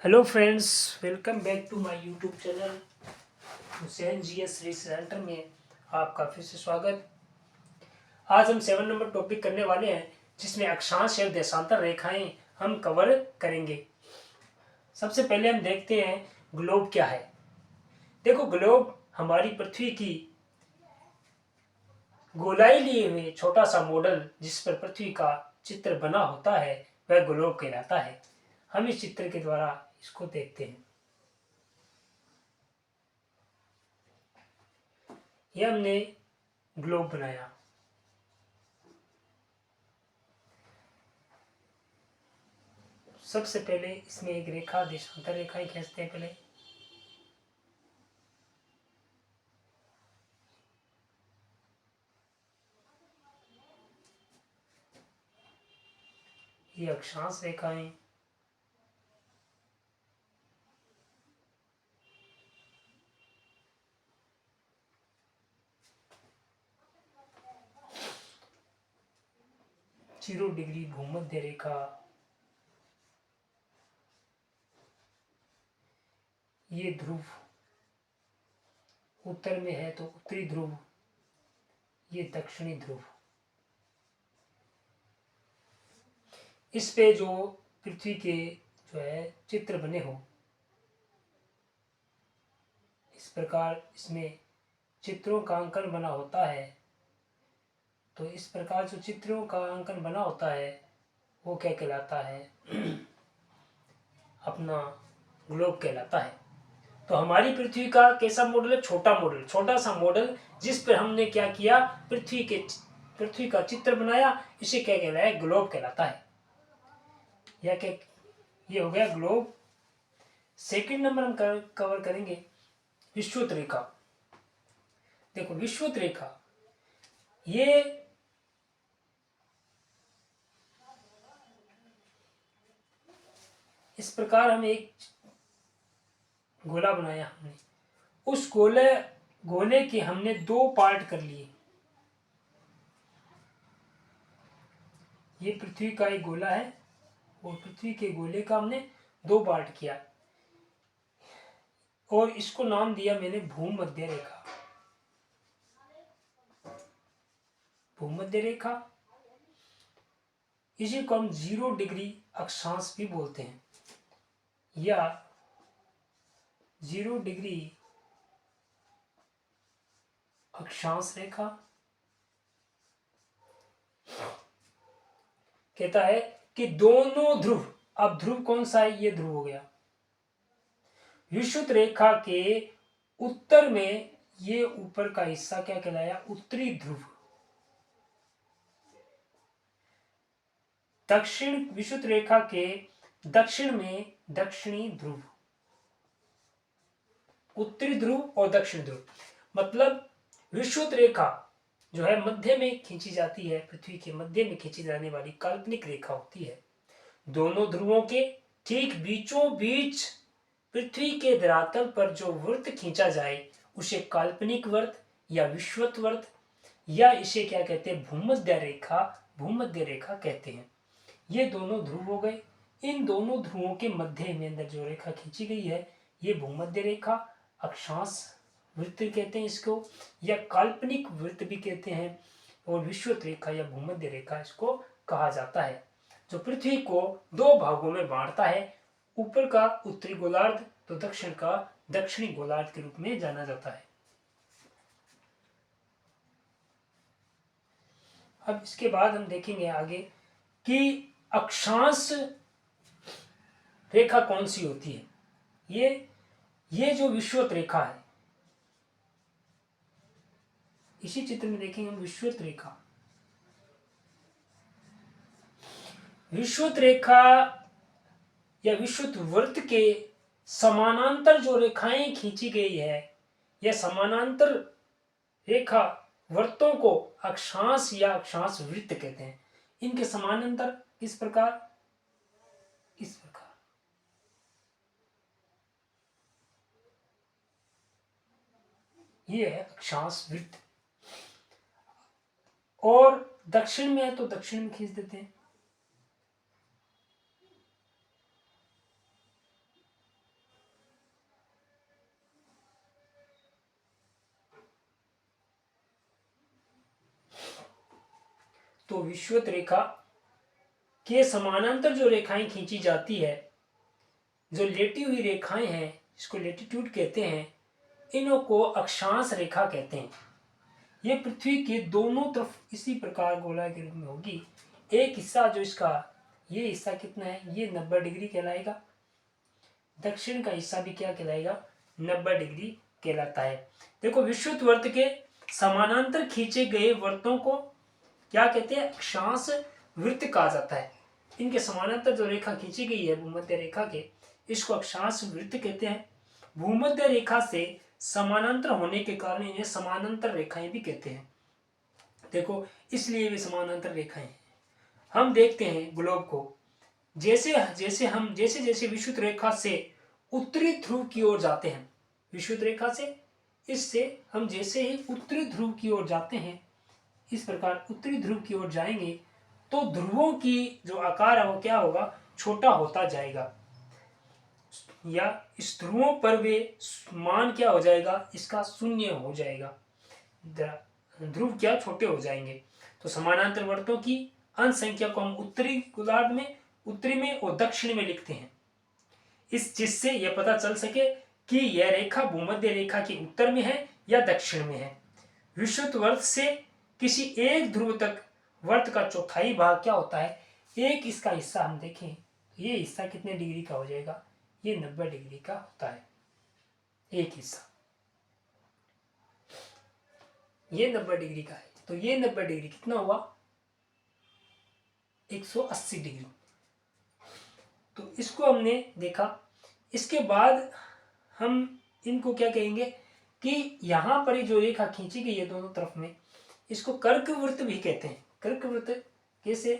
Hello friends, welcome back to my YouTube channel Hussain GS research में आपका फिर से स्वागत। आज हम 7 नंबर टॉपिक करने वाले हैं जिसमें अक्षांश या देशांतर रेखाएं हम कवर करेंगे। सबसे पहले हम देखते हैं ग्लोब क्या है। देखो, ग्लोब हमारी पृथ्वी की गोलाई लिए हुए छोटा सा मॉडल जिस पर पृथ्वी का चित्र बना होता है वह ग्लोब कहलाता है। हम इस चित्र के द्वारा इसको देखते हैं। यह हमने ग्लोब बनाया। सबसे पहले इसमें एक रेखा देशांतर रेखा ही खींचते हैं। पहले ये अक्षांश रेखाएं, जीरो डिग्री भूमध्य रेखा, ये ध्रुव उत्तर में है तो उत्तरी ध्रुव, ये दक्षिणी ध्रुव। इस पे जो पृथ्वी के जो है चित्र बने हो, इस प्रकार इसमें चित्रों का अंकन बना होता है। तो इस प्रकार जो चित्रों का अंकन बना होता है वो क्या कहलाता है? अपना ग्लोब कहलाता है। तो हमारी पृथ्वी का कैसा मॉडल है? छोटा मॉडल, छोटा सा मॉडल जिस पर हमने क्या किया, पृथ्वी का चित्र बनाया। इसे क्या कहलाया? ग्लोब कहलाता है। या क्या? ये हो गया ग्लोब। सेकंड नंबर हम कवर करेंगे विषुवत रेखा। देखो, विषुवत रेखा ये इस प्रकार हम एक गोला बनाया हमने। उस गोले के हमने दो पार्ट कर लिए। ये पृथ्वी का एक गोला है और पृथ्वी के गोले का हमने दो पार्ट किया और इसको नाम दिया मैंने भूमध्य रेखा। भूमध्य रेखा इसी को हम 0 डिग्री अक्षांश भी बोलते हैं या 0 डिग्री अक्षांश रेखा। कहता है कि दोनों ध्रुव, अब ध्रुव कौन सा है? ये ध्रुव हो गया। विषुवत रेखा के उत्तर में ये ऊपर का हिस्सा क्या कहलाया? उत्तरी ध्रुव। दक्षिण विषुवत रेखा के दक्षिण में दक्षिणी ध्रुव। उत्तरी ध्रुव और दक्षिण ध्रुव मतलब विषुवत रेखा जो है मध्य में खींची जाती है। पृथ्वी के मध्य में खींची जाने वाली काल्पनिक रेखा होती है। दोनों ध्रुवों के ठीक बीचों बीच पृथ्वी के धरातल पर जो वृत्त खींचा जाए उसे काल्पनिक वृत्त या विषुवत वृत्त या इसे क्या कहते हैं? भूमध्य रेखा, भूमध्य रेखा कहते हैं। ये दोनों ध्रुव हो गए। इन दोनों ध्रुवों के मध्य में अंदर जो रेखा खींची गई है ये भूमध्य रेखा, अक्षांश वृत्त कहते हैं इसको, या काल्पनिक वृत्त भी कहते हैं। और विषुवत रेखा या भूमध्य रेखा इसको कहा जाता है, जो पृथ्वी को दो भागों में बांटता है। ऊपर का उत्तरी गोलार्ध तो दक्षिण का दक्षिणी गोलार्ध के रूप में जाना जाता है। अब इसके बाद हम देखेंगे आगे कि अक्षांश रेखा कौन सी होती है। ये जो विषुवत रेखा है, इसी चित्र में देखेंगे हम विषुवत रेखा। विषुवत रेखा या विषुवत वृत्त के समानांतर जो रेखाएं खींची गई है या समानांतर रेखा वृत्तों को अक्षांश या अक्षांश वृत्त कहते हैं। इनके समानांतर किस प्रकार? इस प्रकार। ये है अक्षांश वृत्त। और दक्षिण में है तो दक्षिण में खींच देते हैं। तो विषुवत रेखा के समानांतर जो रेखाएं खींची जाती है, जो लेटी हुई रेखाएं हैं, इसको लेटीट्यूड कहते हैं, इन्हों को अक्षांश रेखा कहते हैं। ये पृथ्वी के दोनों तरफ इसी प्रकार गोला के रूप में होगी। एक हिस्सा जो इसका, ये हिस्सा कितना है, ये 90 डिग्री कहलाएगा। दक्षिण का हिस्सा भी क्या कहलाएगा, 90 डिग्री कहलाता है। देखो, विषुवत वर्त के समानांतर खींचे गए वर्तों को क्या कहते हैं, अक्षांश वृत्त कहा जाता है। इनके समानांतर जो रेखा खींची गई है भूमध्य रेखा के, इसको अक्षांश वृत्त कहते हैं। भूमध्य रेखा से समानांतर होने के कारण इन्हें समानांतर रेखाएं भी कहते हैं। देखो, इसलिए वे समानांतर रेखाएं हैं। हम देखते हैं ग्लोब को, जैसे जैसे विषुवत रेखा से उत्तरी ध्रुव की ओर जाते हैं, विषुवत रेखा से इससे हम जैसे ही उत्तरी ध्रुव की ओर जाते हैं, इस प्रकार उत्तरी ध्रुव की ओर जाएंगे तो ध्रुवों की जो आकार है वो क्या होगा, छोटा होता जाएगा, या इस ध्रुवों पर वे मान क्या हो जाएगा, इसका शून्य हो जाएगा, ध्रुव क्या छोटे हो जाएंगे। तो समानांतर वर्तों की अंश संख्या को हम उत्तरी गोलार्ध में, उत्तरी में और दक्षिण में लिखते हैं, इस जिससे यह पता चल सके कि यह रेखा भूमध्य रेखा के उत्तर में है या दक्षिण में है। विषुवत वर्त से किसी एक ध्रुव तक वर्त का चौथाई भाग क्या होता है, एक इसका हिस्सा हम देखें, ये हिस्सा कितने डिग्री का हो जाएगा, ये 90 डिग्री का होता है। एक हिस्सा ये 90 डिग्री का है, तो ये 90 डिग्री कितना हुआ, 180 डिग्री। तो इसको हमने देखा। इसके बाद हम इनको क्या कहेंगे कि यहाँ पर जो रेखा खींची गई है दोनों तरफ में, इसको कर्क वृत्त भी कहते हैं। कर्क वृत्त कैसे,